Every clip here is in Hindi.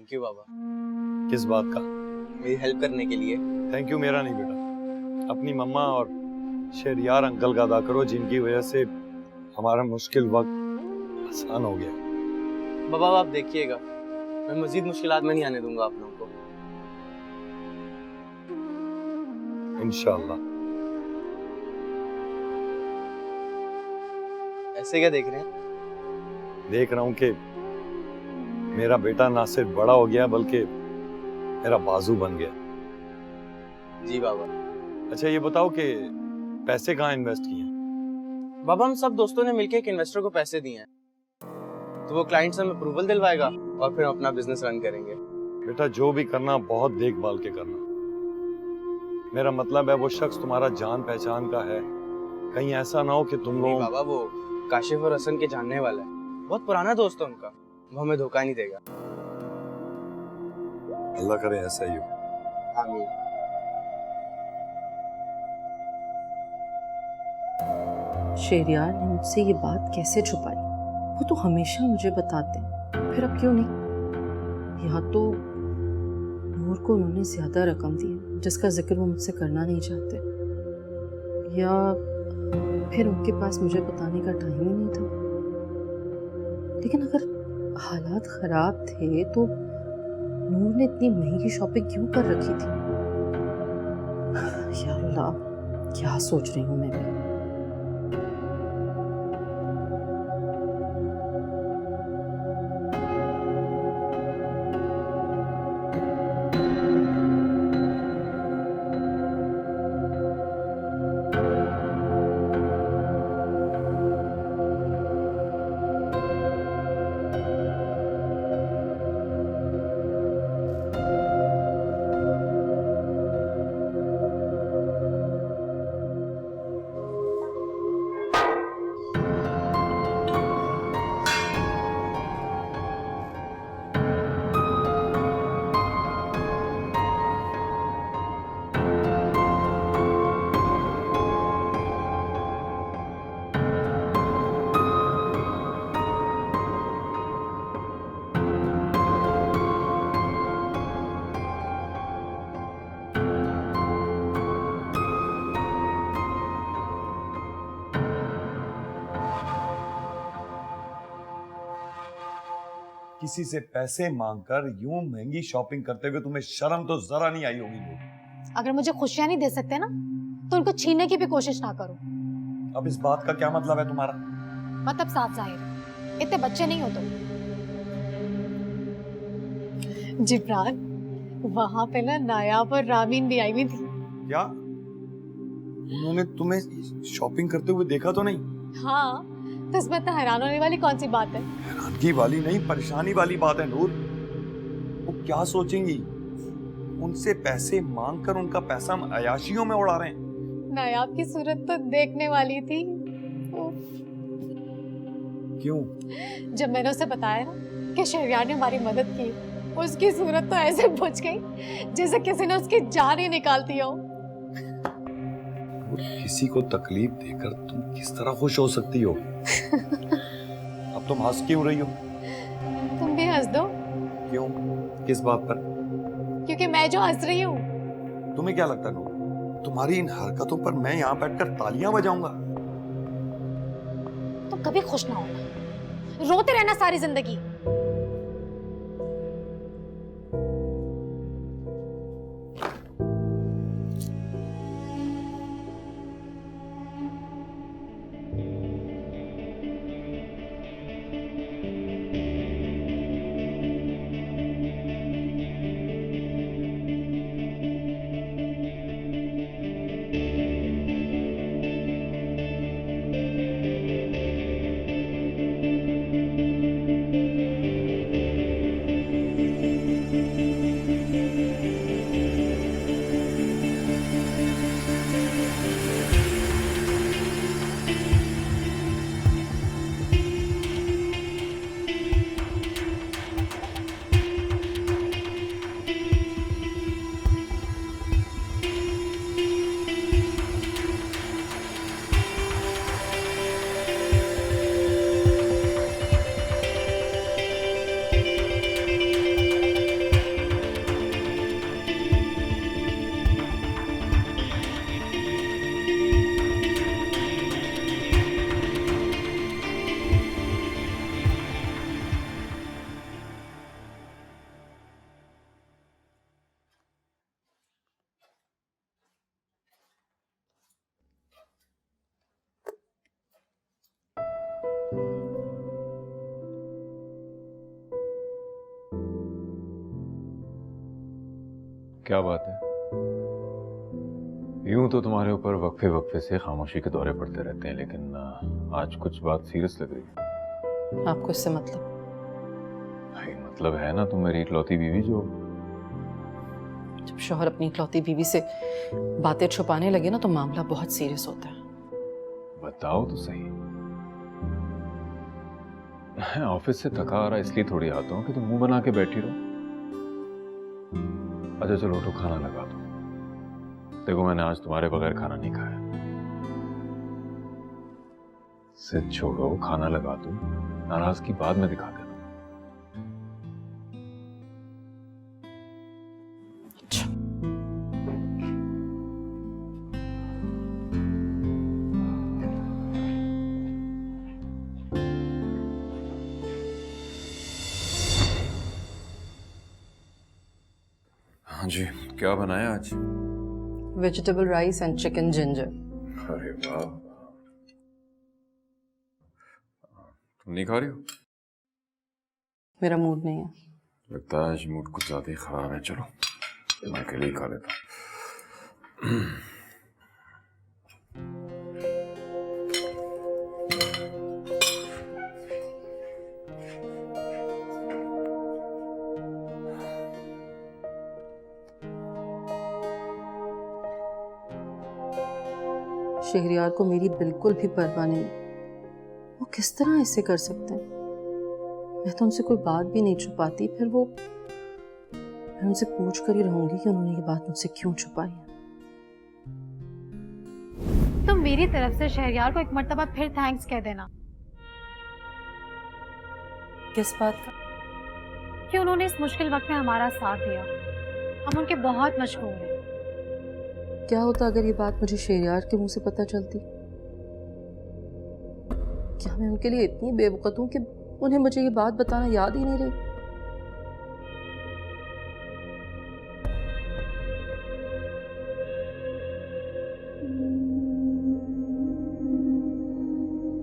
थैंक यू बाबा। किस बात का? मेरी हेल्प करने के लिए। थैंक यू मेरा नहीं बेटा, अपनी मम्मा और शहरियार अंकल का अदा करो, जिनकी वजह से हमारा मुश्किल वक्त आसान हो गया। बाबा आप देखिएगा, मैं मजीद मुश्किलात में नहीं आने दूंगा आप लोगों को। इंशाअल्लाह। ऐसे क्या देख रहे हैं? देख रहा हूं कि मेरा बेटा ना सिर्फ बड़ा हो गया बल्कि मेरा बाजू बन गया। जी बाबा। अच्छा ये बताओ कि पैसे कहाँ इन्वेस्ट किए हैं? बाबा हम सब दोस्तों ने मिलकर एक इन्वेस्टर को पैसे दिए हैं, तो वो क्लाइंट से हमें अप्रूवल दिलवाएगा और फिर हम अपना बिजनेस रन करेंगे। बेटा जो भी करना बहुत देखभाल के करना। मेरा मतलब है वो शख्स तुम्हारा जान पहचान का है, कहीं ऐसा ना हो कि तुम लोग। बाबा वो काशिफ और हसन के जानने वाला है, बहुत पुराना दोस्त है उनका, वो हमें धोखा नहीं देगा। अल्लाह करे ऐसा ही हो। आमीन। शहरियार ने मुझसे ये बात कैसे छुपाई? वो तो हमेशा मुझे बताते हैं, फिर अब क्यों नहीं? या तो नूर को उन्होंने ज्यादा रकम दी है जिसका जिक्र वो मुझसे करना नहीं चाहते, या फिर उनके पास मुझे बताने का टाइम ही नहीं था। लेकिन अगर हालात खराब थे तो नूर ने इतनी महंगी शॉपिंग क्यों कर रखी थी? या अल्लाह, क्या सोच रही हूँ मैं भी। किसी से पैसे मांगकर यूं महंगी शॉपिंग करते हुए तुम्हें शर्म तो जरा नहीं आई होगी नूर। अगर मुझे खुशियां नहीं दे सकते ना तो उनको छीनने की भी कोशिश ना करो। अब इस बात का क्या मतलब है तुम्हारा? मतलब साफ जाहिर है, इतने बच्चे नहीं हो तुम। जिब्रान, वहां पे ना नायाब और रामीन भी आई हुई थी। क्या उन्होंने तुम्हें शॉपिंग करते हुए देखा तो नहीं? हाँ, तो इसमें इतना हैरान होने वाली कौन सी बात है? हैरानगी वाली नहीं, परेशानी वाली बात है नूर। वो क्या सोचेंगी? उनसे पैसे मांगकर उनका पैसा हम अयाशियों में उड़ा रहे हैं। नायाब की सूरत तो देखने वाली थी। क्यों? जब मैंने उसे बताया ना कि शहरियार ने हमारी मदद की, उसकी सूरत तो ऐसे बुझ गई जैसे किसी ने उसकी जान ही निकाल दी हो। किसी को तकलीफ देकर तुम किस तरह खुश हो सकती हो? अब तुम हंस क्यों रही हो? तुम भी हंस दो। क्यों? किस बात पर? क्योंकि मैं जो हंस रही हूँ। तुम्हें क्या लगता है तुम्हारी इन हरकतों पर मैं यहाँ बैठकर तालियां बजाऊंगा? तुम कभी खुश ना होना, रोते रहना सारी जिंदगी। क्या बात है? यूं तो तुम्हारे ऊपर वक्फे वक्फे से खामोशी के दौरे पड़ते रहते हैं, लेकिन आज कुछ बात सीरियस लग रही है। आपको इससे मतलब? भाई मतलब है ना, तुम मेरी इकलौती बीवी जो। जब शौहर अपनी इकलौती बीवी से बातें छुपाने लगे ना तो मामला बहुत सीरियस होता है। बताओ तो सही। मैं ऑफिस से थका आ रहा इसलिए थोड़ी आता हूँ कि तुम मुंह बना के बैठी रहो। अच्छा चलो उठो, खाना लगा दो। देखो मैंने आज तुम्हारे बगैर खाना नहीं खाया। सिर्फ छोड़ो, खाना लगा दो, नाराजगी बाद में दिखा देना। हाँ जी, क्या बनाया आज? Vegetable rice and chicken ginger. अरे वाह, तुम नहीं खा रही हो? मेरा मूड नहीं है। लगता है आज मूड कुछ ज्यादा ही खराब है। चलो मैं अकेले ही खा लेता हूँ। शहरियार को मेरी बिल्कुल भी परवाह नहीं। वो किस तरह ऐसे कर सकते हैं? मैं तो उनसे कोई बात भी नहीं छुपाती, फिर वो, मैं उनसे पूछ कर ही रहूंगी कि उन्होंने ये बात मुझसे क्यों छुपाई है। तो मेरी तरफ से शहरयार को एक मर्तबा फिर थैंक्स कह देना किस बात का? कि उन्होंने इस मुश्किल वक्त में हमारा साथ दिया। हम उनके बहुत मशहूर हैं। क्या होता अगर ये बात मुझे शहरयार के मुंह से पता चलती? क्या मैं उनके लिए इतनी बेवकूफ हूं कि उन्हें मुझे ये बात बताना याद ही नहीं रही?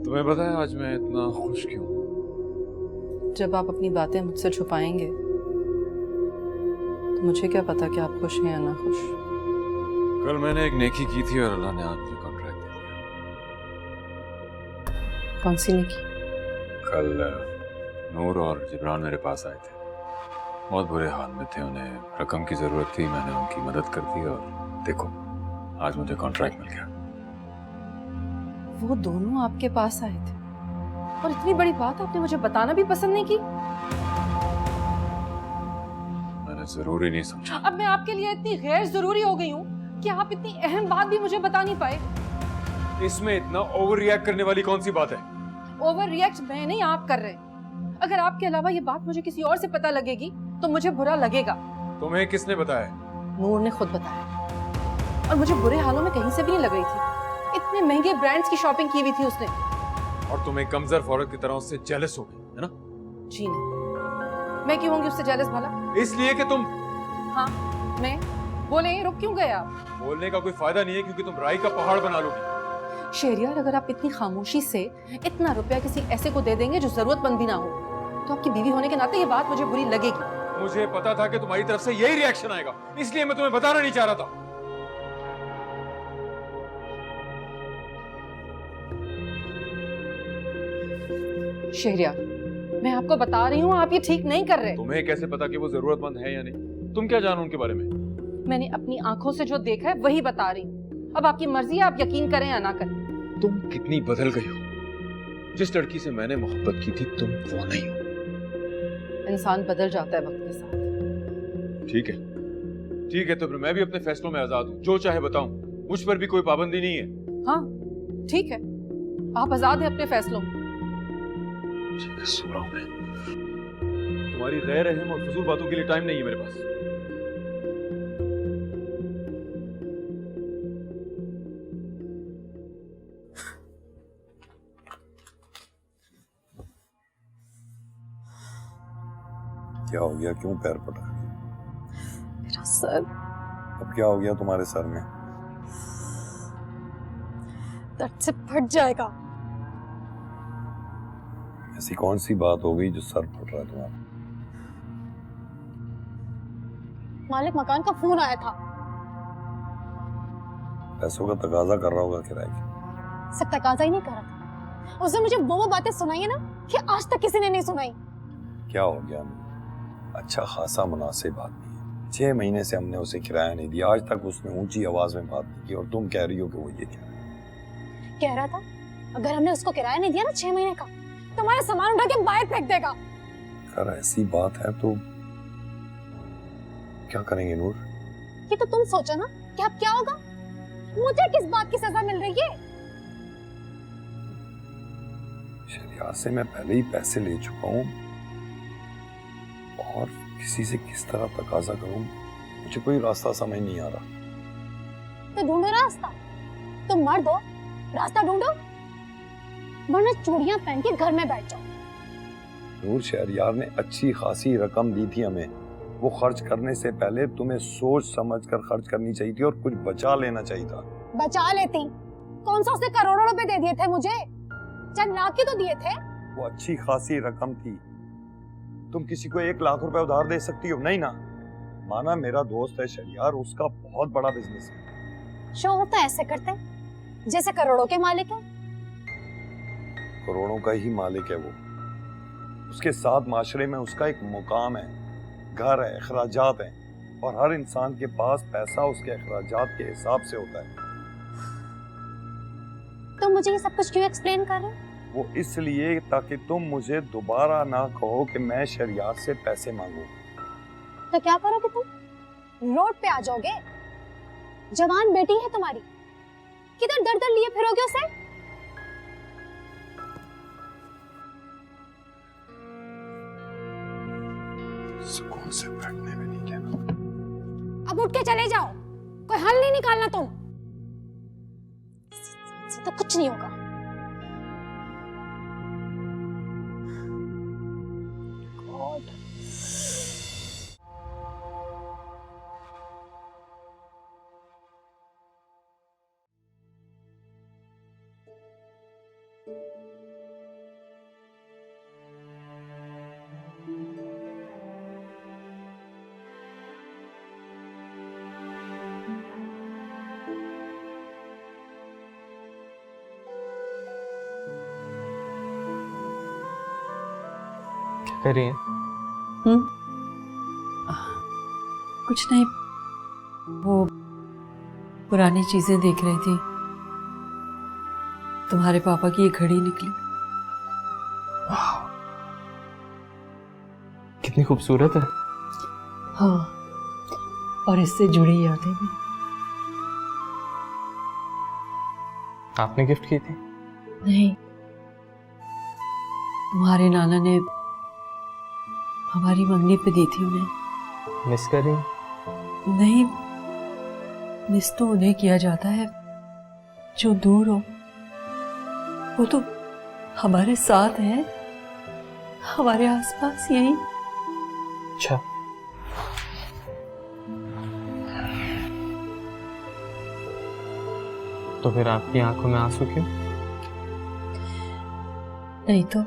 तुम्हें पता है आज मैं इतना खुश क्यों? जब आप अपनी बातें मुझसे छुपाएंगे तो मुझे क्या पता कि आप खुश हैं या ना खुश। कल मैंने एक नेकी की थी और अल्लाह ने आज मुझे कॉन्ट्रैक्ट दे दिया। कौन सी नेकी? कल नूर और जिब्रान मेरे पास आए थे। बहुत बुरे हाल में थे, उन्हें रकम की जरूरत थी। मैंने उनकी मदद कर दी और देखो आज मुझे कॉन्ट्रैक्ट मिल गया। वो दोनों आपके पास आए थे और इतनी बड़ी बात आपने मुझे बताना भी पसंद नहीं की। मैंने जरूरी नहीं समझा। अब मैं आपके लिए इतनी गैर जरूरी हो गई हूँ कि आप इतनी अहम बात भी मुझे बता नहीं पाए। इसमें इतना ओवर रिएक्ट करने वाली कौन सी बात है? ओवर रिएक्ट मैं नहीं, आप कर रहे। अगर आपके अलावा ये बात मुझे किसी और से पता लगेगी तो मुझे बुरा लगेगा। तुम्हें किसने बताया? नूर ने खुद बताया और मुझे बुरे हालों में कहीं से भी नहीं लग रही थी। इतने महंगे ब्रांड्स की शॉपिंग की हुई थी उसने। और तुम एक कमजोर औरत की तरह उससे जेलस हो गई, है ना? जी नहीं, मैं क्यों होंगी उससे जेलस भला? इसलिए कि तुम। हाँ मैं बोले, रुक क्यों गए आप? बोलने का कोई फायदा नहीं है क्योंकि तुम राई का पहाड़ बना लोगी। शहरियार, अगर आप इतनी खामोशी से इतना रुपया किसी ऐसे को दे देंगे जो जरूरतमंद भी ना हो तो आपकी बीवी होने के नाते ये बात मुझे बुरी लगेगी। मुझे पता था कि तुम्हारी तरफ से यही रिएक्शन आएगा, इसलिए मैं तुम्हें बताना नहीं चाह रहा था। शहरियार, मैं आपको बता रही हूँ आप ये ठीक नहीं कर रहे। तुम्हें कैसे पता कि वो जरूरतमंद है या नहीं? तुम क्या जानो उनके बारे में? मैंने अपनी आंखों से जो देखा है वही बता रही हूँ। अब आपकी मर्जी है, आप यकीन करें या ना करें। तुम कितनी बदल गई हो। जिस लड़की से मैंने मोहब्बत की थी तुम वो नहीं हो। इंसान बदल जाता है वक्त के साथ। ठीक है, ठीक है, तो फिर मैं भी अपने फैसलों में आजाद हूँ। जो चाहे बताऊं, मुझ पर भी कोई पाबंदी नहीं है। हाँ ठीक है, आप आजाद हैं अपने फैसलों में। ठीक है, सो रहा हूं मैं। तुम्हारी गैर रहम और फजूल बातों के लिए टाइम नहीं है मेरे पास। क्या हो गया? क्यों पैर पटक रही? मेरा सर। अब क्या हो गया तुम्हारे सर में? दर्द से फट जाएगा। ऐसी कौन सी बात हो गई जो सर फट रहा है तुम्हारा? मालिक मकान का फोन आया था। पैसों का तकाजा कर रहा होगा किराए की। सिर्फ तकाजा ही नहीं कर रहा था, उसने मुझे वो बातें सुनाई है ना कि आज तक किसी ने नहीं सुनाई। क्या हो गया? अच्छा खासा मुनासिब आदमी है, 6 महीने से हमने उसे किराया नहीं दिया, आज तक उसने ऊंची आवाज में बात नहीं की, और तुम कह रही हो कि वो ये कह रहा था अगर हमने उसको किराया नहीं दिया ना 6 महीने का, तो हमारा सामान उठा के बाहर फेंक देगा। अगर ऐसी बात है तो क्या करेंगे नूर? ये तो तुम सोचो ना कि अब क्या होगा। मुझे किस बात की सजा मिल रही है? शरियार से मैं पहले ही पैसे ले चुका हूँ, और किसी से किस तरह तकाजा करूं, मुझे कोई रास्ता समझ नहीं आ रहा। तो ढूंढो रास्ता, तुम मर्द हो, रास्ता ढूंढो, वरना चूड़ियां पहन के घर में बैठ जाओ। नूर, शहरियार ने अच्छी खासी रकम दी थी हमें, वो खर्च करने से पहले तुम्हें सोच समझ कर खर्च करनी चाहिए थी और कुछ बचा लेना चाहिए था। बचा लेती, कौन सा उसने करोड़ों रुपए दे दिए थे मुझे, चंद लाख ही तो दिए थे। वो अच्छी खासी रकम थी, तुम किसी को 1 लाख रुपए उधार दे सकती हो? नहीं ना। माना मेरा दोस्त है शहरियार, उसका बहुत बड़ा बिजनेस है। शो होता है ऐसे करते जैसे करोड़ों के मालिक है। करोड़ों का ही मालिक है वो, उसके साथ माशरे में उसका एक मुकाम है, घर है, अखराजात हैं, और हर इंसान के पास पैसा उसके अखराजात के हिसाब से होता है। तो मुझे ये सब कुछ क्यों एक्सप्लेन कर रहे हो? वो इसलिए ताकि तुम मुझे दोबारा ना कहो कि मैं शरियात से पैसे मांगू। तो क्या करोगे तुम? रोड पे आ जाओगे? जवान बेटी है तुम्हारी, किधर दर दर लिए फिरोगे उसे? सुकून से बैठने में नहीं देना। अब उठ के चले जाओ, कोई हल नहीं निकालना तुम। इससे तो कुछ नहीं होगा। God. कर रही हैं? कुछ नहीं, वो पुरानी चीजें देख रही थी। तुम्हारे पापा की ये घड़ी निकली। कितनी खूबसूरत है। हाँ, और इससे जुड़ी यादें भी। आपने गिफ्ट की थी? नहीं, तुम्हारे नाना ने हमारी मंगनी पे दी थी उन्हें। मिस कर रही? नहीं, मिस तो उन्हें किया जाता है जो दूर हो, वो तो हमारे साथ है, हमारे आसपास यही। अच्छा, तो फिर आपकी आंखों में आंसू क्यों? नहीं तो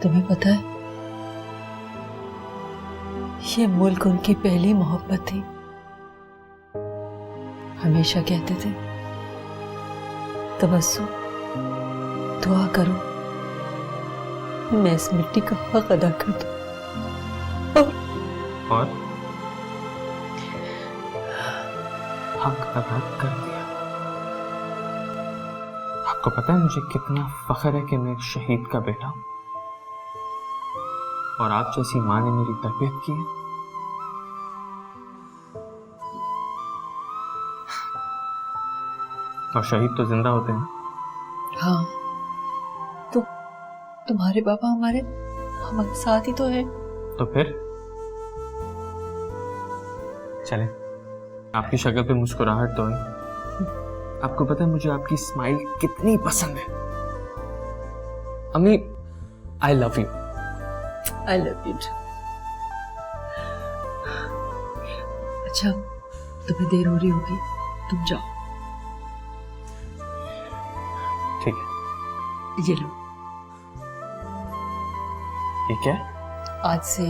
तुम्हें पता है, ये मुल्क उनकी पहली मोहब्बत थी। हमेशा कहते थे, तबस्सुम, दुआ करो मैं इस मिट्टी का हक अदा कर दूं। और हक अदा कर दिया। आपको पता है मुझे कितना फख्र है कि मैं एक शहीद का बेटा हूं, और आप जैसी माँ ने मेरी तरबियत की है। और शहीद तो जिंदा होते हैं। हाँ, तो तुम्हारे पापा हमारे साथ ही तो है। तो फिर चले, आपकी शक्ल पे मुस्कुराहट तो है। आपको पता है मुझे आपकी स्माइल कितनी पसंद है। अम्मी, I love you. I love you. अच्छा, तुम्हें देर हो रही होगी, तुम जाओ। ठीक है। ये लो, ठीक है। आज से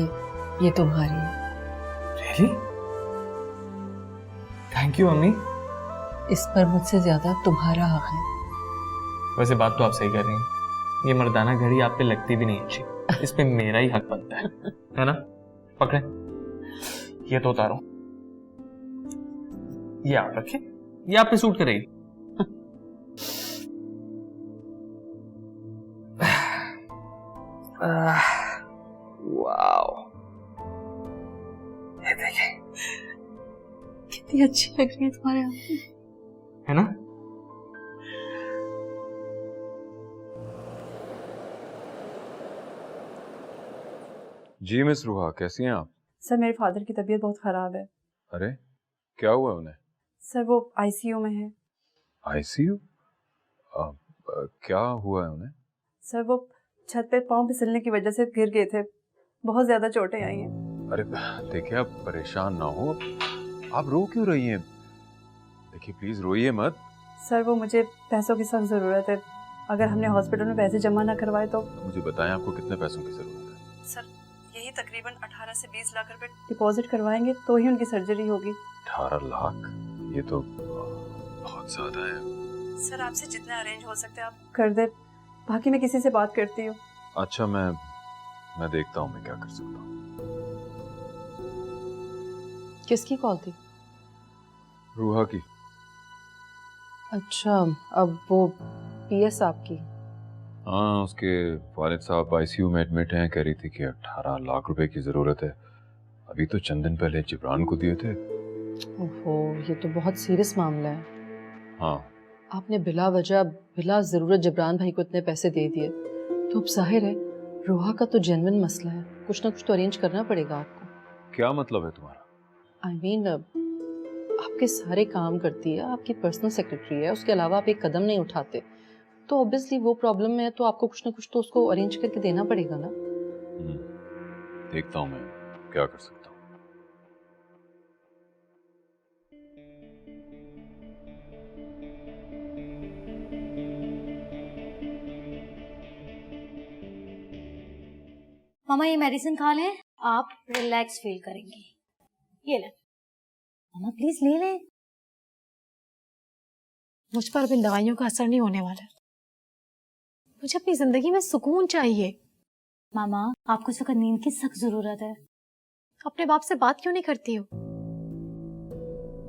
ये तुम्हारी है। रियली? थैंक यू अम्मी। इस पर मुझसे ज्यादा तुम्हारा हक है। वैसे बात तो आप सही कर रही हैं, ये मर्दाना घड़ी आप पे लगती भी नहीं अच्छी, इस पे मेरा ही हक बनता है ना? पकड़े, ये तो उतारो, ये आप रखें, ये आप पे सूट करेगी। वाओ, ये देखिए कितनी अच्छी लग रही है तुम्हारे हाथ, है ना? जी मिस रूहा, कैसी हैं आप? सर मेरे फादर की तबीयत बहुत ख़राब है। अरे क्या हुआ उन्हें? सर वो आईसीयू में है। आईसीयू? क्या हुआ है उन्हें? सर वो छत पे पाँव फिसलने की वजह से गिर गए थे, बहुत ज़्यादा चोटें आई हैं। अरे देखिए, आप परेशान ना हो, आप रो क्यों रही हैं? देखिए प्लीज रोइए मत। सर वो मुझे पैसों की सख्त ज़रूरत है, अगर हमने हॉस्पिटल में पैसे जमा ना करवाए तो। मुझे बताएं आपको कितने पैसों की जरूरत है? सर यही तकरीबन 18 से 20 लाख रुपए डिपॉजिट करवाएंगे तो ही उनकी सर्जरी होगी। 18 लाख? ये तो बहुत ज्यादा है। सर आपसे जितना अरेंज हो सकता है आप कर दे, बाकी मैं किसी से बात करती हूँ। अच्छा, मैं देखता हूँ मैं क्या कर सकता हूँ। किसकी कॉल थी? रूहा की। अच्छा, अब वो पीएस आपकी? हाँ, उसके वालिद साहब आईसीयू में एडमिट हैं, कह रही थी कि 18 लाख रुपए की जरूरत है। अभी तो चंद दिन पहले जिब्रान को दिए थे। ओहो, ये तो बहुत सीरियस मामला है। हाँ, आपने बिला वजह बिला जरूरत जिब्रान भाई को इतने पैसे दे दिए, तो अब जाहिर है रूहा का तो जेन्युइन मसला है, कुछ ना कुछ तो अरेंज करना पड़ेगा आपको। क्या मतलब है तुम्हारा? आई मीन आपके सारे काम करती है, आपकी पर्सनल सेक्रेटरी है, उसके अलावा आप एक कदम नहीं उठाते, तो ऑब्वियसली वो प्रॉब्लम में है, तो आपको कुछ ना कुछ तो उसको अरेंज करके देना पड़ेगा ना। देखता हूँ मैं क्या कर सकता हूँ। मामा ये मेडिसिन खा लें, आप रिलैक्स फील करेंगी। ये ले मामा, प्लीज ले ले। मुझ पर अब इन दवाइयों का असर नहीं होने वाला। मुझे अपनी जिंदगी में सुकून चाहिए। मामा आपको सख्त नींद की सख्त जरूरत है। अपने बाप से बात क्यों नहीं करती हो?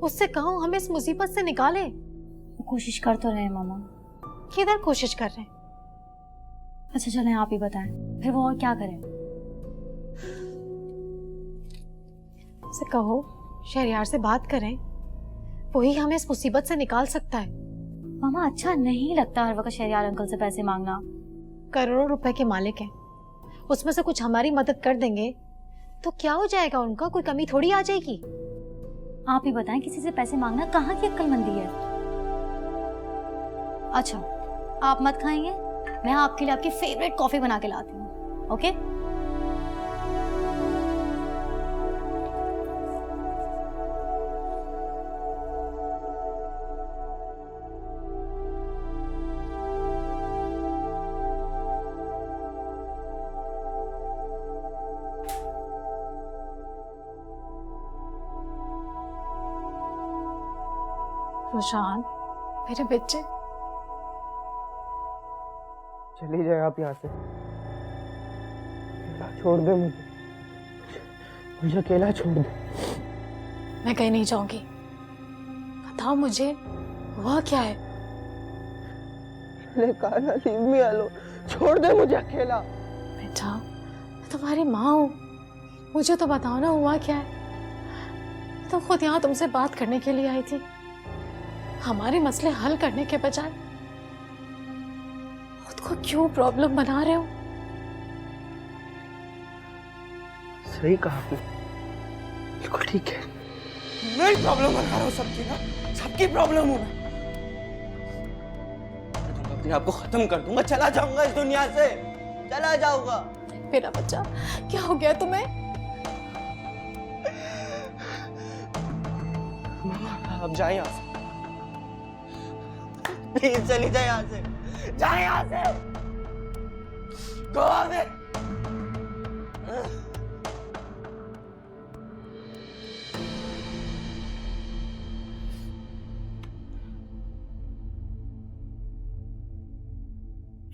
उससे कहो हमें इस मुसीबत से निकाले। वो कोशिश कर तो रहे हैं मामा। किधर कोशिश कर रहे हैं? अच्छा चलें, आप ही बताएं फिर वो और क्या करें। उससे कहो शहरयार से बात करें, वही हमें इस मुसीबत से निकाल सकता है। मामा अच्छा नहीं लगता हर वक्त शहरयार अंकल से पैसे मांगना। करोड़ों रुपए के मालिक हैं, उसमें से कुछ हमारी मदद कर देंगे तो क्या हो जाएगा उनका? कोई कमी थोड़ी आ जाएगी। आप ही बताएं, किसी से पैसे मांगना कहाँ की अक्लमंदी है। अच्छा आप मत खाएंगे, मैं आपके लिए आपकी फेवरेट कॉफी बना के लाती हूँ। ओके रोशान मेरे बच्चे, चली जाए आप यहाँ से, अकेला छोड़ दे मुझे, मुझे अकेला छोड़ दे। मैं कहीं नहीं जाऊंगी। बताओ मुझे हुआ क्या है? मैंने कहा ना, लीव मी अलोन, छोड़ दे मुझे अकेला। बेटा मैं तुम्हारी माँ हूँ, मुझे तो बताओ ना हुआ क्या है। मैं तो खुद यहाँ तुमसे बात करने के लिए आई थी, हमारे मसले हल करने के बजाय खुद को क्यों प्रॉब्लम बना रहे हो? सही कहा आपने, बिल्कुल ठीक है। मैं ही प्रॉब्लम बना रहा हूँ सबकी ना, सबकी प्रॉब्लम हूँ मैं। अपने आप को खत्म कर दूंगा, चला जाऊंगा इस दुनिया से, चला जाऊंगा। मेरा बच्चा क्या हो गया तुम्हें? मामा अब जाए यहाँ से, प्लीज चली जाए यहाँ से, जाए यहाँ से, गो अवे।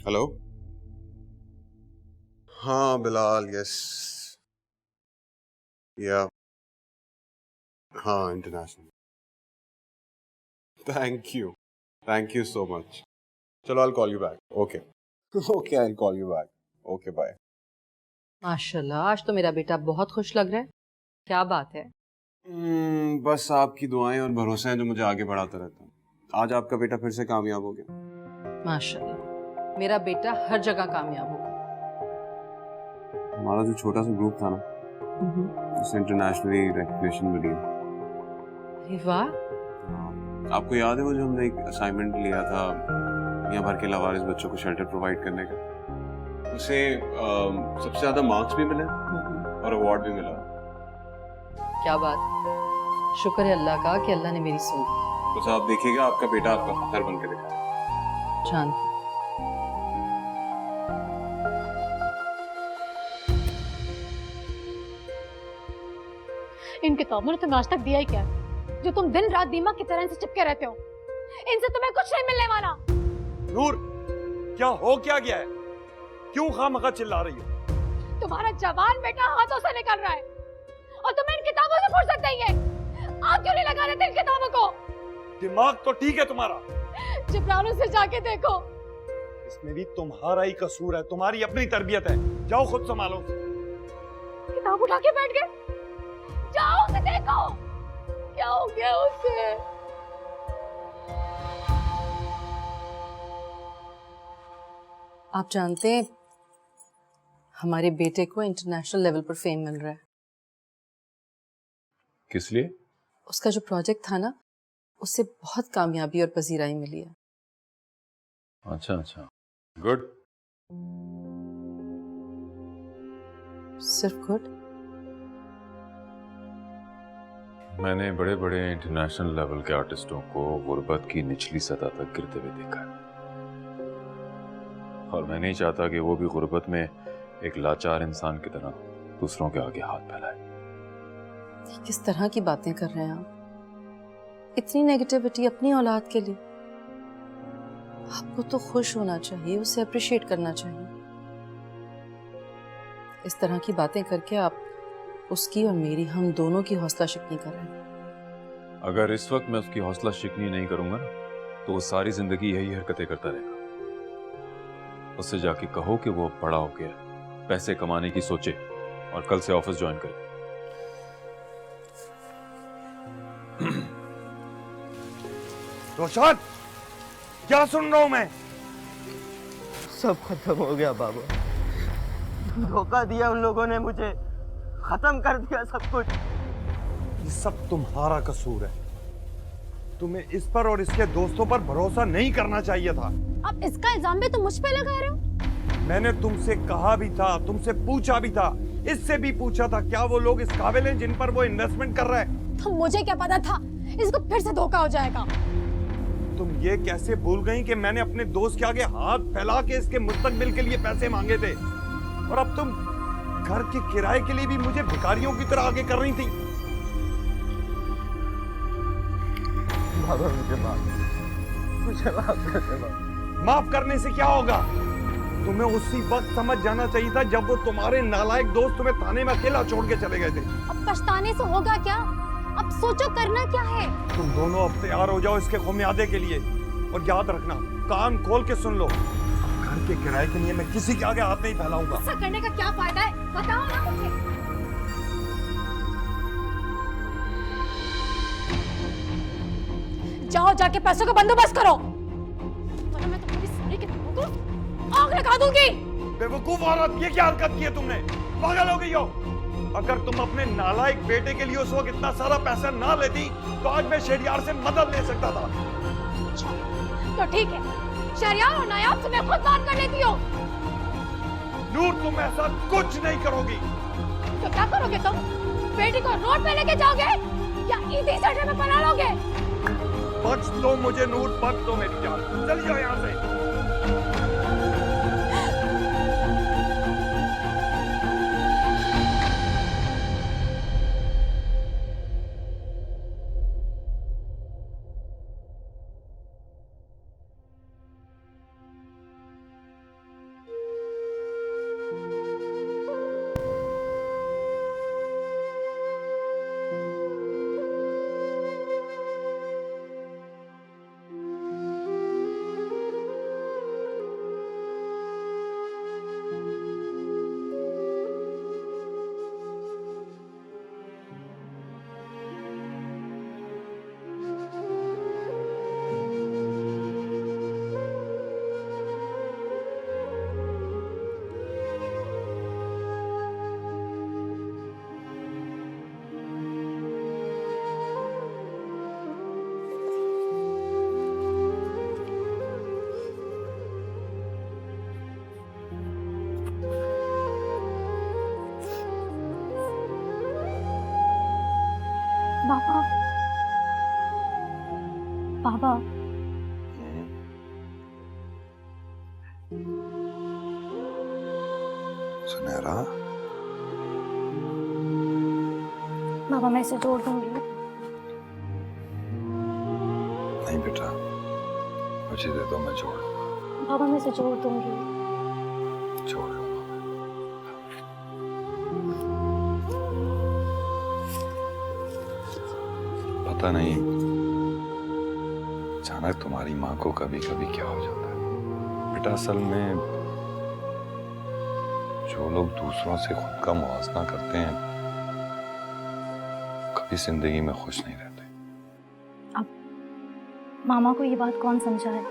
हेलो। हाँ बिलाल, यस या हाँ international. Thank you so much. चलो I call you back. Okay okay I call you back. Okay bye. माशाल्लाह, आज तो मेरा बेटा बहुत खुश लग रहा है। क्या बात है? बस आपकी दुआएं और भरोसा है जो मुझे आगे बढ़ाता रहता है। आज आपका बेटा फिर से कामयाब हो गया। माशाल्लाह, मेरा बेटा हर जगह कामयाब होगा। हमारा जो छोटा सा ग्रुप था ना, उसे इंटरनेशनली रिकॉग्निशन मिली। अरे वाह। आपको याद है वो जो हमने एक असाइनमेंट लिया था दुनिया भर के लावारिस बच्चों को शेल्टर प्रोवाइड करने का? उसे सबसे ज्यादा मार्क्स भी मिले और अवार्ड भी मिला। क्या बात, शुक्र है अल्लाह का कि अल्लाह ने मेरी सुनी। बस आप देखिएगा आपका बेटा आपका फख्र बन के दिखा। जानती। इन किताबों ने तुम्हें आज तक दिया ही क्या है, जो तुम दिन रात दीमक की तरह इनसे चिपके रहते हो? इनसे तुम्हें कुछ नहीं मिलने वाला। नूर, क्या हो क्या गया है? क्यों खामखा चिल्ला रही हो? तुम्हारा जवान बेटा हाथों से निकल रहा है और तुम्हें इन किताबों से फुर्सत नहीं है। आप क्यों नहीं लगा रहे थे इन किताबों को? दिमाग तो ठीक है तुम्हारा। जिब्रान से जाके देखो। इसमें भी तुम्हारा ही कसूर है, तुम्हारी अपनी तरबियत है। जाओ खुद संभालो। किताब उठा के बैठ गए। जाओ उसे देखो, क्या हो गया उसे? आप जानते हैं हमारे बेटे को इंटरनेशनल लेवल पर फेम मिल रहा है। किस लिए? उसका जो प्रोजेक्ट था ना, उससे बहुत कामयाबी और पजीराई मिली है। अच्छा, गुड। सिर्फ गुड? मैंने बड़े बड़े इंटरनेशनल लेवल के आर्टिस्टों को गुर्बत की निचली सतह तक गिरते हुए देखा है, और मैं नहीं चाहता कि वो भी गुर्बत में एक लाचार इंसान की तरह दूसरों के आगे हाथ फैलाए। किस तरह की बातें कर रहे हैं आप? इतनी नेगेटिविटी अपनी औलाद के लिए? आपको तो खुश होना चाहिए, उसे अप्रिशिएट करना चाहिए। इस तरह की बातें करके आप उसकी और मेरी, हम दोनों की हौसला शिकनी कर रहे हैं। अगर इस वक्त मैं उसकी हौसला शिकनी नहीं करूंगा ना, तो वो सारी जिंदगी यही हरकतें करता रहेगा। उससे जाके कहो कि वो बड़ा हो गया, पैसे कमाने की सोचे और कल से ऑफिस ज्वाइन करे। रोशन, क्या सुन रहा हूं मैं? सब खत्म हो गया बाबा। धोखा दिया उन लोगों ने मुझे, खत्म कर दिया सब कुछ। ये सब तुम्हारा कसूर है। तुम्हें इस पर और इसके दोस्तों पर भरोसा नहीं करना चाहिए था। अब इसका इल्जाम भी तुम मुझ पे लगा रहे हो? मैंने तुमसे कहा भी था, तुमसे पूछा भी था, इससे भी पूछा था, क्या वो लोग इस काबिल हैं जिन पर वो इन्वेस्टमेंट कर रहा है? तो मुझे क्या पता था इसको फिर से धोखा हो जाएगा। तुम ये कैसे भूल गई कि मैंने अपने दोस्त के आगे हाथ फैला के इसके मुस्तकबिल के लिए पैसे मांगे थे, और अब तुम घर के किराए के लिए भी मुझे भिखारियों की तरह आगे कर रही थी। बाबा मुझे माफ कर दे बाबा। माफ करने से क्या होगा? तुम्हें उसी वक्त समझ जाना चाहिए था जब वो तुम्हारे नालायक दोस्त तुम्हें थाने में अकेला छोड़ के चले गए थे। अब पछताने से होगा क्या? अब सोचो करना क्या है। तुम दोनों अब तैयार हो जाओ इसके खुमियादे के लिए, और याद रखना, कान खोल के सुन लो, घर के किराए के लिए मैं किसी के आगे हाथ नहीं फैलाऊंगा। ऐसा करने का क्या फायदा है, बताओ ना मुझे। जाओ जाके पैसों का बंदोबस्त करो, वरना मैं तुम्हारी सारी किताबों को आग लगा दूंगी। बेवकूफ औरत, ये क्या हरकत की है तुमने? पागल हो गई हो? अगर तुम अपने नालायक बेटे के लिए उस वक्त इतना सारा पैसा ना लेती तो आज मैं शहरियार से मदद ले सकता था। तो ठीक है, शहरियार और नायाब से मैं खुद बात कर लेती हूँ। नूर, तुम ऐसा कुछ नहीं करोगी। तो क्या करोगे तुम? बेटी को रोड पे लेके जाओगे या ईदी सेंटर में बना लोगे? बख्श दो मुझे नूर, बख्श दो मेरी जान। चल जाओ यहाँ से। पापा पापा सुनहरा, पापा मैं इसे जोड़ दूंगी। नहीं बेटा, मुझे दे दो, मैं जोड़ लूंगा। पापा मैं इसे जोड़ दूंगी। जोड़ लूंगा। पता नहीं अचानक तुम्हारी माँ को कभी कभी क्या हो जाता है बेटा। असल में जो लोग दूसरों से खुद का मुआवजा करते हैं कभी जिंदगी में खुश नहीं रहते। अब मामा को ये बात कौन समझाए?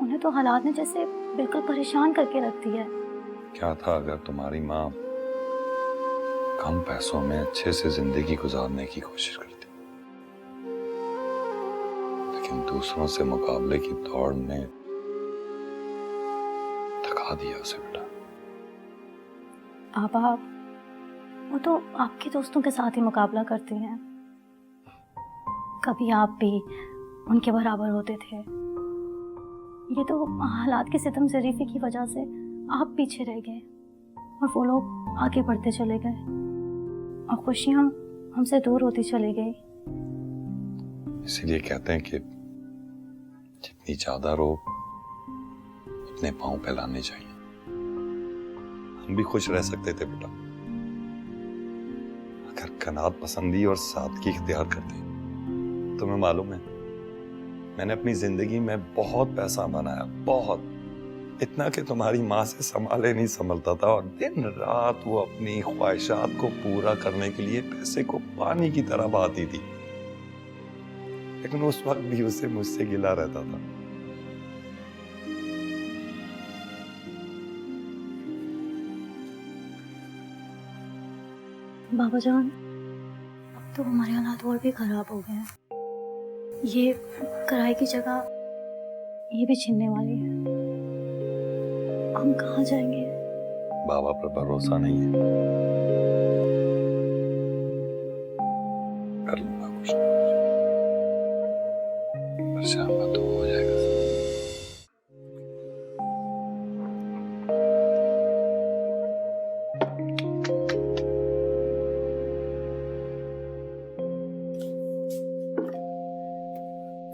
उन्हें तो हालात ने जैसे बिल्कुल परेशान करके रख दिया है। क्या था अगर तुम्हारी माँ कम पैसों में अच्छे से जिंदगी गुजारने की कोशिश करती, लेकिन दूसरों से मुकाबले की दौड़ ने थका दिया उसे बेटा। पापा वो तो आपके दोस्तों के साथ ही मुकाबला करती हैं। कभी आप भी उनके बराबर होते थे। ये तो हालात की सितम ज़रीफ़ी की वजह से आप पीछे रह गए और वो लोग आगे बढ़ते चले गए और खुशियाँ हमसे दूर होती चली गई। इसीलिए कहते हैं कि जितनी ज्यादा रो उतने पांव फैलाने चाहिए। हम भी खुश रह सकते थे बेटा अगर कनात पसंदी और सादगी इख्तियार करते। तुम्हें मालूम है मैंने अपनी जिंदगी में बहुत पैसा बनाया, बहुत, इतना कि तुम्हारी माँ से संभाले नहीं संभलता था, और दिन रात वो अपनी ख्वाहिशात को पूरा करने के लिए पैसे को पानी की तरह बहाती थी, लेकिन उस वक्त भी उसे मुझसे गिला रहता था। बाबा जान अब तो हमारे हालात और भी खराब हो गए हैं। ये किराए की जगह ये भी छीनने वाली है। हम कहाँ जाएंगे? बाबा पर भरोसा नहीं है। कर लूंगा कुछ ना कुछ, परेशान मत हो जाएगा।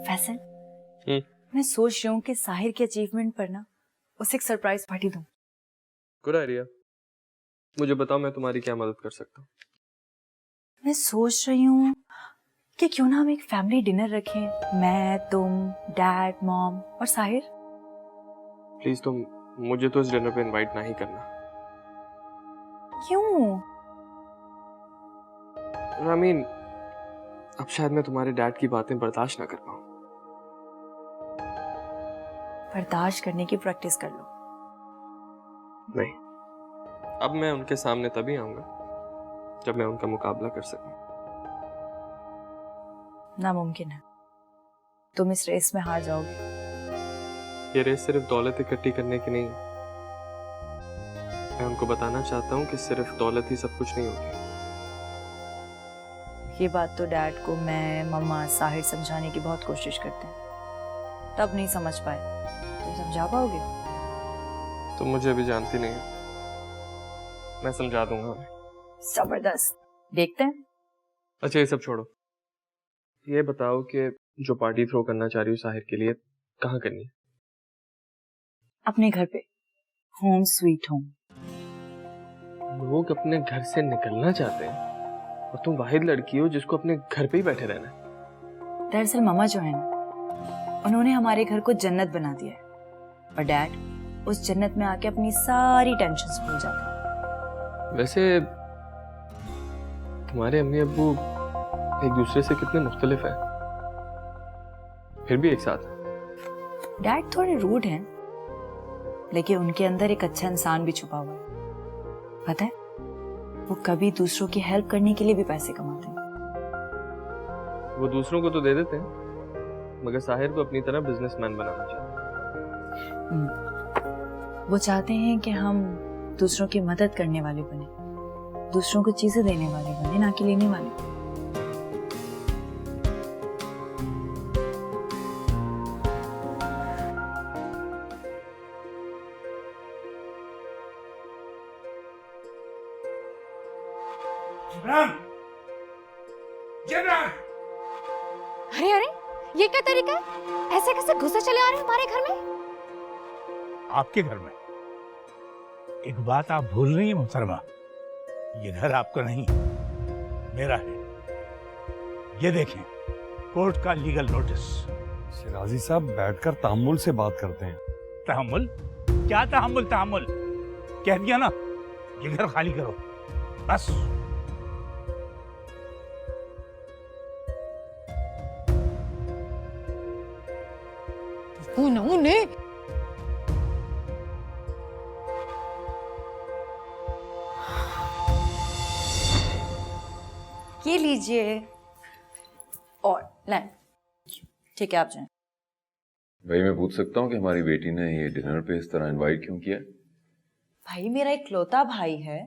फैसल, मैं सोच रही हूँ कि साहिर के अचीवमेंट पर ना उसे एक सरप्राइज पार्टी दूँ। Good idea. मुझे बताओ मैं तुम्हारी क्या मदद कर सकता हूँ। मैं सोच रही हूँ कि क्यों ना हम एक फैमिली डिनर रखें, मैं, तुम, डैड, मॉम और साहिर। प्लीज तुम मुझे तो इस डिनर पे इनवाइट ना ही करना। क्यों? I mean, अब शायद मैं तुम्हारे डैड की बातें बर्दाश्त ना कर पाऊँ। बर्दाश्त करने की प्रैक्टिस कर लो। नहीं, अब मैं उनके सामने तभी आऊंगा जब मैं उनका मुकाबला कर सकूं। नामुमकिन है, तुम इस रेस में हार जाओगे। ये रेस सिर्फ दौलत इकट्ठी करने की नहीं है। मैं उनको बताना चाहता हूँ कि सिर्फ दौलत ही सब कुछ नहीं होती। ये बात तो डैड को मैं, मम्मा, साहिर समझाने की बहुत कोशिश करते हैं, तब नहीं समझ पाए। तुम समझा पाओगे? तुम मुझे अभी जानती नहीं हो, मैं समझा दूंगा उन्हें। जबरदस्त, देखते हैं। अच्छा ये सब छोड़ो, ये बताओ कि जो पार्टी थ्रो करना चाह रही हो साहिर के लिए, कहाँ करनी है? अपने घर पे, होम स्वीट होम। लोग अपने घर से निकलना चाहते हैं और तुम वाहिद लड़की हो जिसको अपने घर पे ही बैठे रहना है। दरअसल मम्मा जो है ना, उन्होंने हमारे घर को जन्नत बना दिया है और डैड उस जन्नत में आके अपनी सारी टेंशन्स भूल जाते हैं। वैसे तुम्हारे अम्मी अब्बू एक दूसरे से कितने मुख्तलिफ हैं, फिर भी एक साथ हैं। डैड थोड़े रूड हैं, लेकिन उनके अंदर एक अच्छा इंसान भी छुपा हुआ है। पता है, वो कभी दूसरों की हेल्प करने के लिए भी पैसे कमाते हैं। वो दूसरों को तो दे देते हैं, मगर साहिर को अपनी तरह बिजनेसमैन बनाना चाहते हैं। वो चाहते हैं कि हम दूसरों की मदद करने वाले बने, दूसरों को चीजें देने वाले बने, ना कि लेने वाले। जिब्रान! अरे अरे, ये क्या तरीका है? ऐसे कैसे घुसे चले आ रहे हैं हमारे घर में? आपके घर में? एक बात आप भूल रही हैं मोहतरमा, ये घर आपका नहीं, मेरा है। ये देखें, कोर्ट का लीगल नोटिस। शिराजी साहब बैठकर तामुल से बात करते हैं। तहम्मुल? क्या तहम्मुल? तहम्मुल कह दिया ना, ये घर खाली करो बस। उन्होंने ये लीजिए और लैंड। ठीक है, आप जाएं। भाई मैं पूछ सकता हूँ कि हमारी बेटी ने ये डिनर पे इस तरह इनवाइट क्यों किया? भाई मेरा एक लौता भाई है,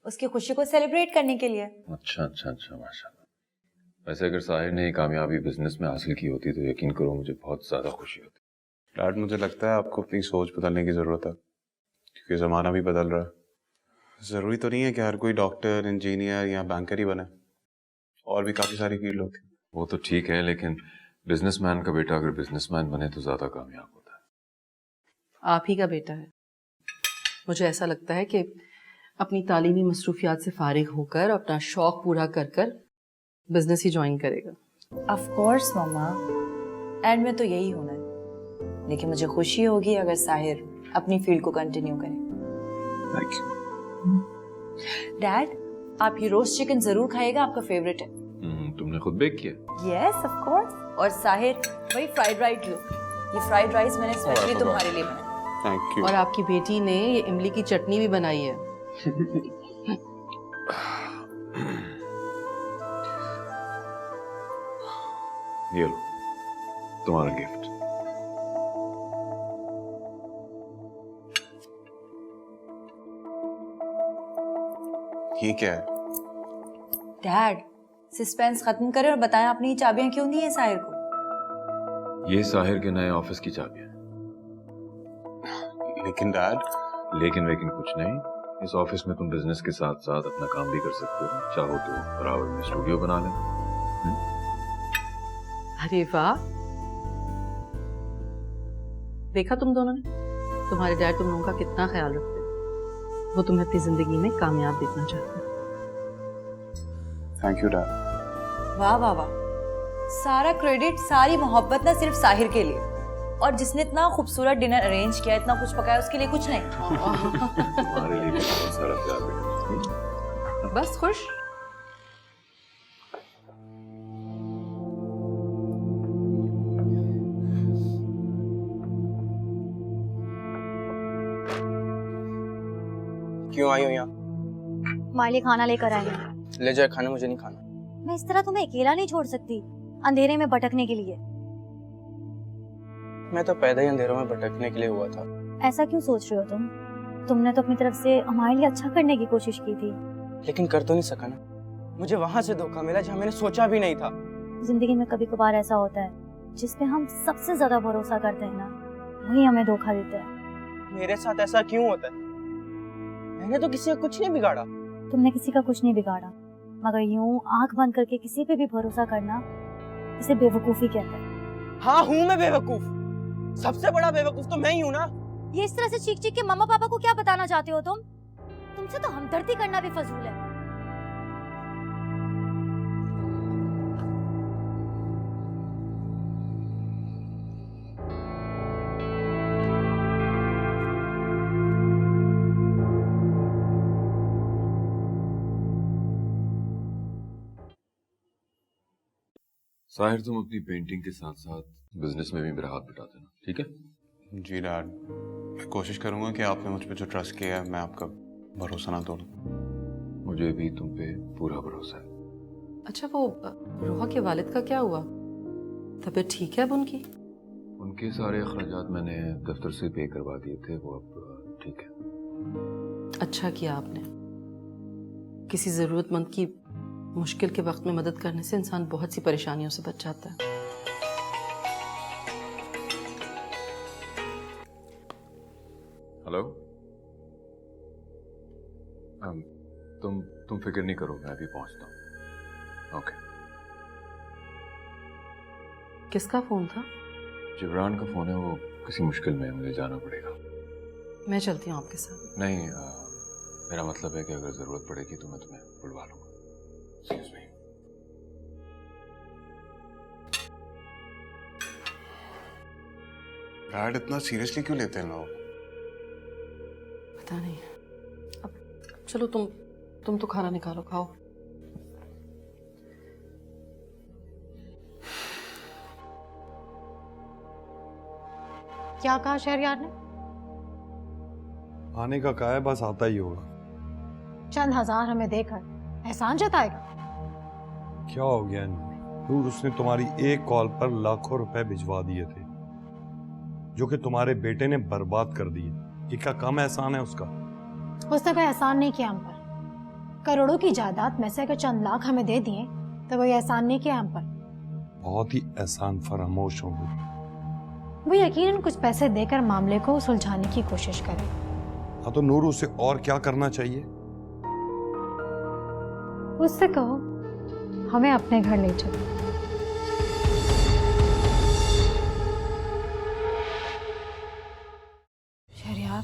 उसकी खुशी को सेलिब्रेट करने के लिए। अच्छा अच्छा अच्छा, माशाल्लाह। वैसे अगर साहिर ने ये कामयाबी बिजनेस में हासिल की होती तो यकीन करो मुझे बहुत ज्यादा खुशी होती। डैड, मुझे लगता है आपको अपनी सोच बदलने की जरूरत है, क्योंकि जमाना भी बदल रहा है। जरूरी तो नहीं है कि हर कोई डॉक्टर, इंजीनियर या बैंकर ही बने, और भी काफी सारी फील्ड होती है। वो तो ठीक है, लेकिन बिजनेसमैन का बेटा अगर बिजनेसमैन बने तो ज्यादा कामयाब होता है। आप ही का बेटा है। मुझे ऐसा लगता है कि अपनी तालीमी मसरूफियात से फारिग होकर अपना शौक पूरा कर कर बिजनेस ही ज्वाइन करेगा। ऑफ कोर्स मम्मा, एंड में तो यही होना है। लेकिन मुझे खुशी होगी अगर साहिर अपनी फील्ड को कंटिन्यू करे। Thank you. डैड, आप ये रोस्ट चिकन जरूर खाइएगा, आपका फेवरेट है। तुमने खुद बेक किया? Yes of course. और साहिर, वही फ्राइड राइस लो, ये फ्राइड राइस मैंने स्पेशली तुम्हारे लिए बनाया। Thank you. और आपकी बेटी ने ये इमली की चटनी भी बनाई है। ये लो तुम्हारा गिफ्ट। ये क्या है? डैड, सस्पेंस खत्म करें और बताएं आपने ये चाबियां क्यों दी हैं साहिर को? ये साहिर के नए ऑफिस की चाबियां। लेकिन डैड। लेकिन वेकिन कुछ नहीं, इस ऑफिस में तुम बिजनेस के साथ साथ अपना काम भी कर सकते हो। चाहो तो बराबर में स्टूडियो बना लेना। अरे वाह, देखा तुम दोनों ने, तुम्हारे डैड तुम लोगों का कितना ख्याल रखते हैं। वो तुम्हें अपनी जिंदगी में कामयाब देखना चाहते हैं। Thank you dad. वाह वाह वाह, सारा क्रेडिट, सारी मोहब्बत ना सिर्फ साहिर के लिए, और जिसने इतना खूबसूरत डिनर अरेंज किया, इतना कुछ पकाया, उसके लिए कुछ नहीं। तुम्हारे लिए भी बहुत सारा प्यार बेटा। बस खुश। क्यों आई हो यहाँ? माली खाना लेकर आए हैं। ले जाए खाना, मुझे नहीं खाना। मैं इस तरह तुम्हें अकेला नहीं छोड़ सकती, अंधेरे में भटकने के लिए। मैं तो पैदा ही अंधेरों में भटकने के लिए हुआ था। ऐसा क्यों सोच रहे हो तुम? तुमने तो अपनी तरफ से हमारे लिए अच्छा करने की कोशिश की थी। लेकिन कर तो नहीं सका ना। मुझे वहां से धोखा मिला जहाँ मैंने सोचा भी नहीं था। जिंदगी में कभी कभार ऐसा होता है जिसपे हम सबसे ज्यादा भरोसा करते हैं ना, वही हमें धोखा देता है। मेरे साथ ऐसा क्यों होता है? मैंने तो किसी का कुछ नहीं बिगाड़ा। तुमने किसी का कुछ नहीं बिगाड़ा, मगर यूं आंख बंद करके किसी पे भी भरोसा करना, इसे बेवकूफी कहते हैं। हाँ, हूँ मैं बेवकूफ। सबसे बड़ा बेवकूफ तो मैं ही हूँ ना। ये इस तरह से चीख चीख के मम्मा पापा को क्या बताना चाहते हो तुम? तुमसे तो हमदर्दी करना भी फजूल है। साहिर, तुम अपनी पेंटिंग के साथ साथ बिजनेस में भी मेरा हाथ बटा देना, ठीक है? जी डैड, मैं कोशिश करूंगा कि आपने मुझ पे जो ट्रस्ट किया है मैं आपका भरोसा ना तोड़ूं। मुझे भी तुम पे पूरा भरोसा है। अच्छा, वो रोहा के वालिद का क्या हुआ? तबीयत ठीक है अब उनकी? उनके सारे अखराजात मैंने दफ्तर से पे करवा दिए थे, वो अब ठीक है। अच्छा किया आपने। किसी जरूरतमंद की मुश्किल के वक्त में मदद करने से इंसान बहुत सी परेशानियों से बच जाता है। हेलो। तुम फिक्र नहीं करो, मैं अभी पहुंचता हूँ। ओके। किसका फोन था? जिब्रान का फोन है, वो किसी मुश्किल में है, मुझे जाना पड़ेगा। मैं चलती हूँ आपके साथ। नहीं, मेरा मतलब है कि अगर जरूरत पड़ेगी तो मैं तुम्हें बुलवा लूंगा। Excuse me। ब्रैड इतना सीरियसली क्यों लेते हैं लोग? पता नहीं। अब चलो तुम तो खाना निकालो, खाओ। क्या कहा शहरयार ने? आने का कहा है, बस आता ही होगा। चंद हजार हमें देकर एहसान जताएगा? क्या हो गया नूर? उसने तुम्हारी एक कॉल पर लाखों रुपए भिजवा दिए थे, जो कि तुम्हारे बेटे ने बर्बाद कर दिए। ये क्या कम एहसान है उसका? उसने कोई एहसान नहीं किया हम पर। करोड़ों की जायदाद में से अगर चंद लाख हमें दे दिए तो कोई एहसान नहीं किया हम पर। बहुत ही एहसान फरामोश होंगे। वो यकीनन कुछ पैसे देकर मामले को सुलझाने की कोशिश करे। हाँ तो नूर, उसे और क्या करना चाहिए? उससे कहो हमें अपने घर ले चलो। शहरयार,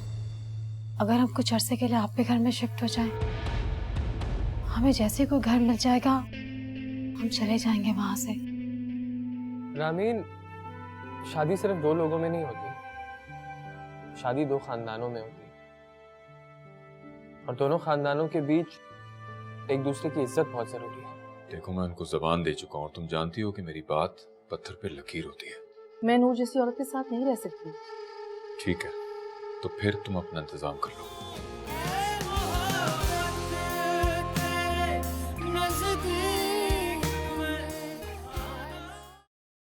अगर हम कुछ अरसे के लिए आपके घर में शिफ्ट हो जाएं, हमें जैसे कोई घर मिल जाएगा हम चले जाएंगे वहां से। रामीन, शादी सिर्फ दो लोगों में नहीं होती, शादी दो खानदानों में होती है, और दोनों खानदानों के बीच एक दूसरे की इज्जत बहुत जरूरी है। देखो, मैं उनको जबान दे चुका हूँ और तुम जानती हो कि मेरी बात पत्थर पे लकीर होती है। मैं नूर जैसी औरत के साथ नहीं रह सकती। ठीक है, तो फिर तुम अपना इंतजाम कर लो।